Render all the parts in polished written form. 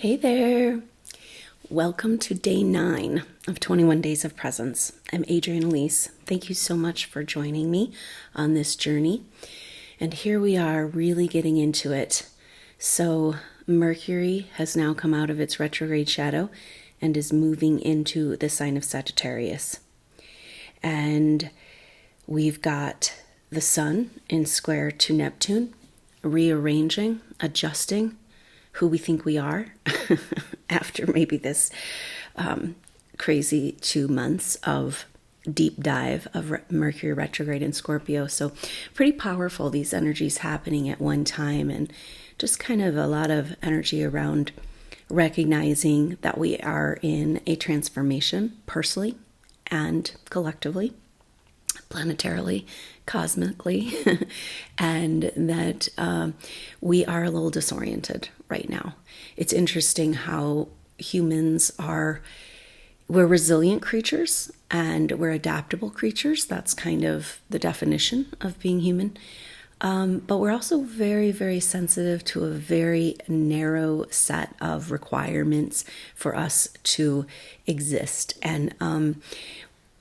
Hey there. Welcome to day 9 of 21 Days of Presence. I'm Adrienne Elise. Thank you so much for joining me on this journey. And here we are really getting into it. So Mercury has now come out of its retrograde shadow and is moving into the sign of Sagittarius. And we've got the Sun in square to Neptune, rearranging, adjusting who we think we are after maybe this crazy 2 months of deep dive of Mercury retrograde in Scorpio. So pretty powerful, these energies happening at one time, and just kind of a lot of energy around recognizing that we are in a transformation personally and collectively, planetarily, cosmically, and that we are a little disoriented right now. It's interesting how humans are, we're resilient creatures and we're adaptable creatures. That's kind of the definition of being human. But we're also very, very sensitive to a very narrow set of requirements for us to exist. And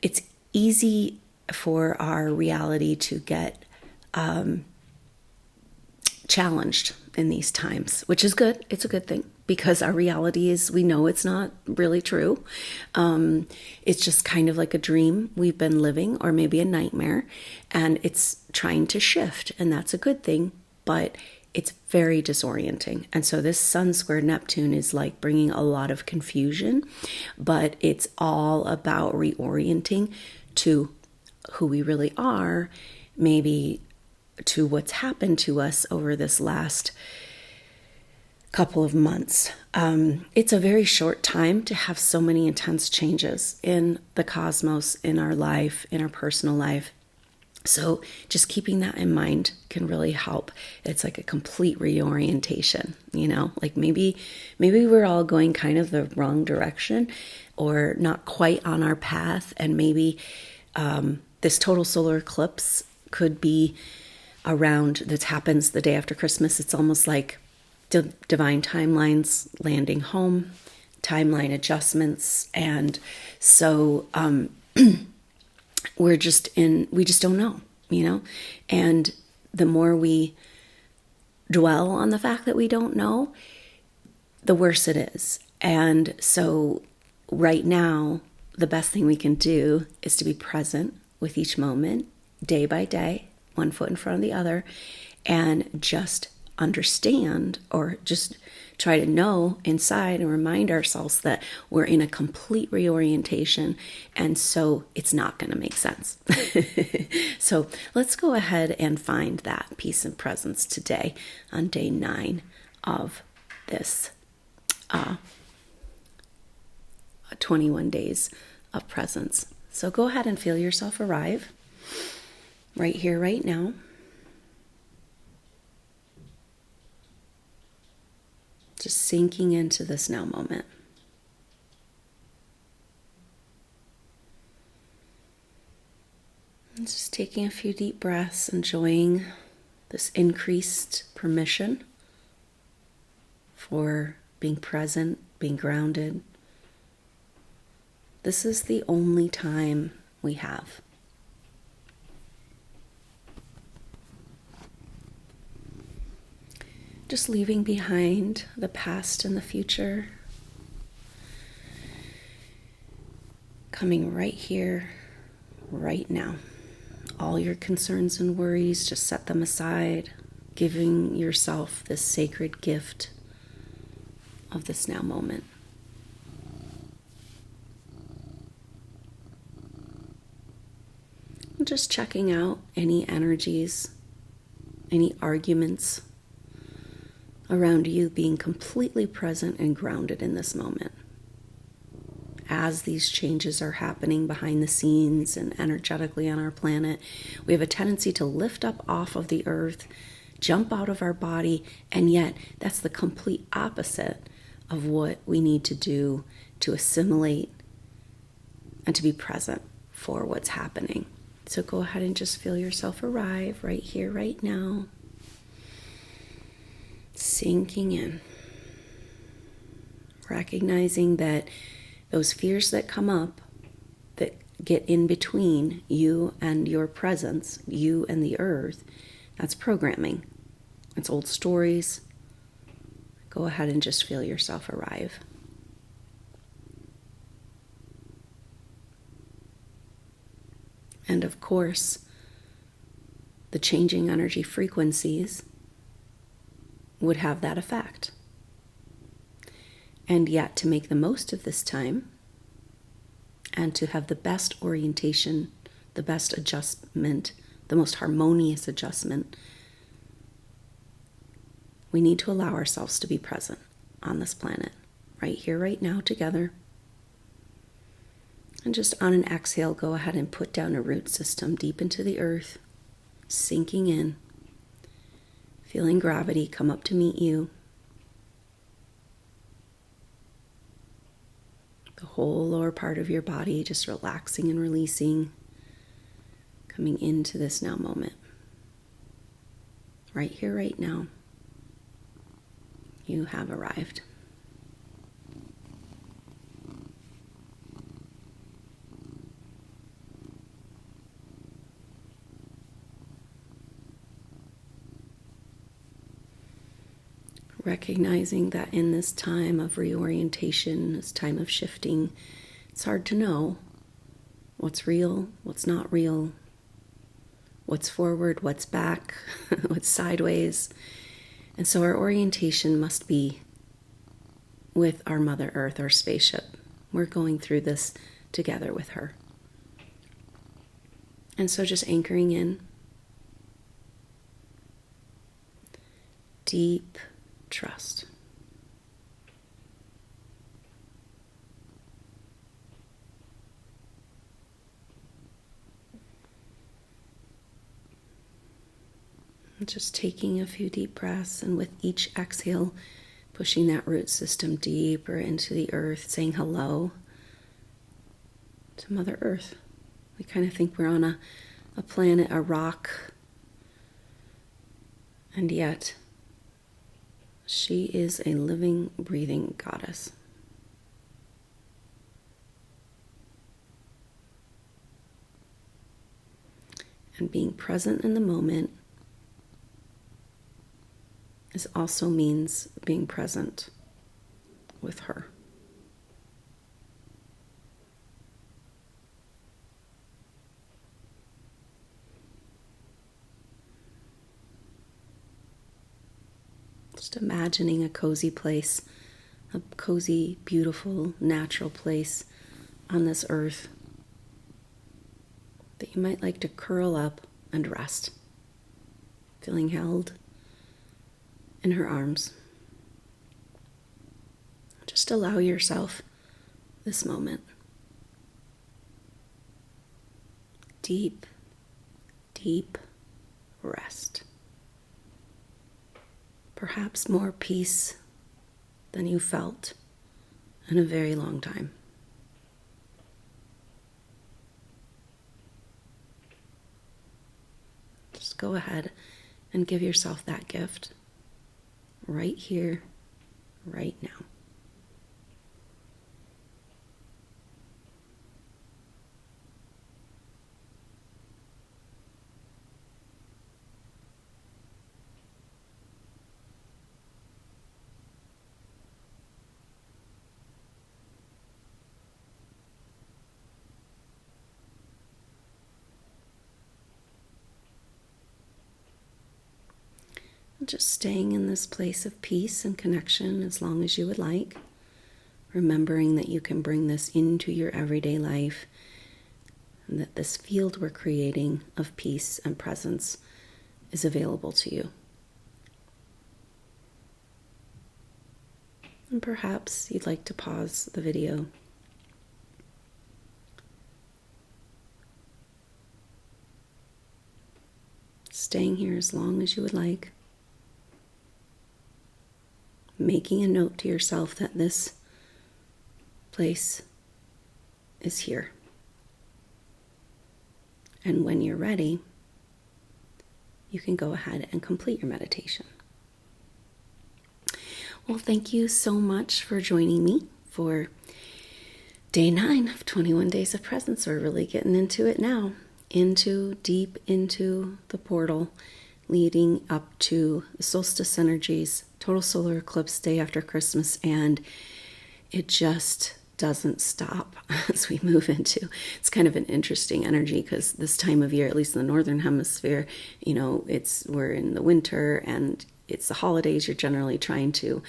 it's easy for our reality to get challenged in these times, which is good. It's a good thing because our reality is, we know it's not really true. It's just kind of like a dream we've been living, or maybe a nightmare, and it's trying to shift, and that's a good thing, but it's very disorienting. And so this Sun square Neptune is like bringing a lot of confusion, but it's all about reorienting to who we really are, maybe to what's happened to us over this last couple of months. It's a very short time to have so many intense changes in the cosmos, in our life, in our personal life. So just keeping that in mind can really help. It's like a complete reorientation, like maybe we're all going kind of the wrong direction or not quite on our path, and maybe this total solar eclipse could be around, that happens the day after Christmas. It's almost like divine timelines landing home, timeline adjustments. And so we just don't know, and the more we dwell on the fact that we don't know, the worse it is. And so right now, the best thing we can do is to be present with each moment, day by day, one foot in front of the other, and just understand, or just try to know inside and remind ourselves that we're in a complete reorientation, and so it's not going to make sense. So let's go ahead and find that peace and presence today on day 9 of this 21 days of presence. So go ahead and feel yourself arrive right here, right now. Just sinking into this now moment. And just taking a few deep breaths, enjoying this increased permission for being present, being grounded. This is the only time we have. Just leaving behind the past and the future. Coming right here, right now. All your concerns and worries, just set them aside. Giving yourself this sacred gift of this now moment. Just checking out any energies, any arguments around you, being completely present and grounded in this moment. As these changes are happening behind the scenes and energetically on our planet, we have a tendency to lift up off of the earth, jump out of our body, and yet that's the complete opposite of what we need to do to assimilate and to be present for what's happening. So go ahead and just feel yourself arrive right here, right now. Sinking in. recognizing that those fears that come up that get in between you and your presence, you and the earth, that's programming. It's old stories. Go ahead and just feel yourself arrive. And of course, the changing energy frequencies would have that effect. And yet, to make the most of this time and to have the best orientation, the best adjustment, the most harmonious adjustment, we need to allow ourselves to be present on this planet, right here, right now, together. And just on an exhale, go ahead and put down a root system deep into the earth, sinking in, feeling gravity come up to meet you. The whole lower part of your body just relaxing and releasing, coming into this now moment. Right here, right now, you have arrived. Recognizing that in this time of reorientation, this time of shifting, it's hard to know what's real, what's not real, what's forward, what's back, what's sideways. And so our orientation must be with our Mother Earth, our spaceship. We're going through this together with her. And so just anchoring in. Deep trust. Just taking a few deep breaths, and with each exhale, pushing that root system deeper into the earth, saying hello to Mother Earth. We kind of think we're on a planet, a rock, and yet she is a living, breathing goddess. And being present in the moment also means being present with her. Just imagining a cozy place, a cozy, beautiful, natural place on this earth that you might like to curl up and rest, feeling held in her arms. Just allow yourself this moment. Deep, deep rest. Perhaps more peace than you felt in a very long time. Just go ahead and give yourself that gift right here, right now. Just staying in this place of peace and connection as long as you would like, remembering that you can bring this into your everyday life, and that this field we're creating of peace and presence is available to you. And perhaps you'd like to pause the video. Staying here as long as you would like. Making a note to yourself that this place is here. And when you're ready, you can go ahead and complete your meditation. Well, thank you so much for joining me for day 9 of 21 Days of Presence. We're really getting into it now, deep into the portal leading up to the solstice energies, total solar eclipse day after Christmas, and it just doesn't stop as we move into. It's kind of an interesting energy because this time of year, at least in the northern hemisphere, we're in the winter and it's the holidays. You're generally trying to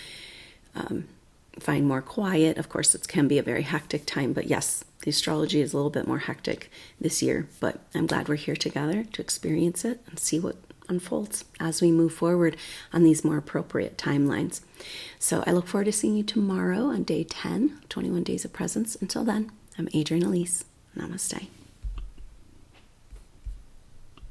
find more quiet. Of course, it can be a very hectic time, but yes, the astrology is a little bit more hectic this year, but I'm glad we're here together to experience it and see what unfolds as we move forward on these more appropriate timelines. So I look forward to seeing you tomorrow on day 10, 21 Days of Presence. Until then, I'm Adrienne Elise. Namaste.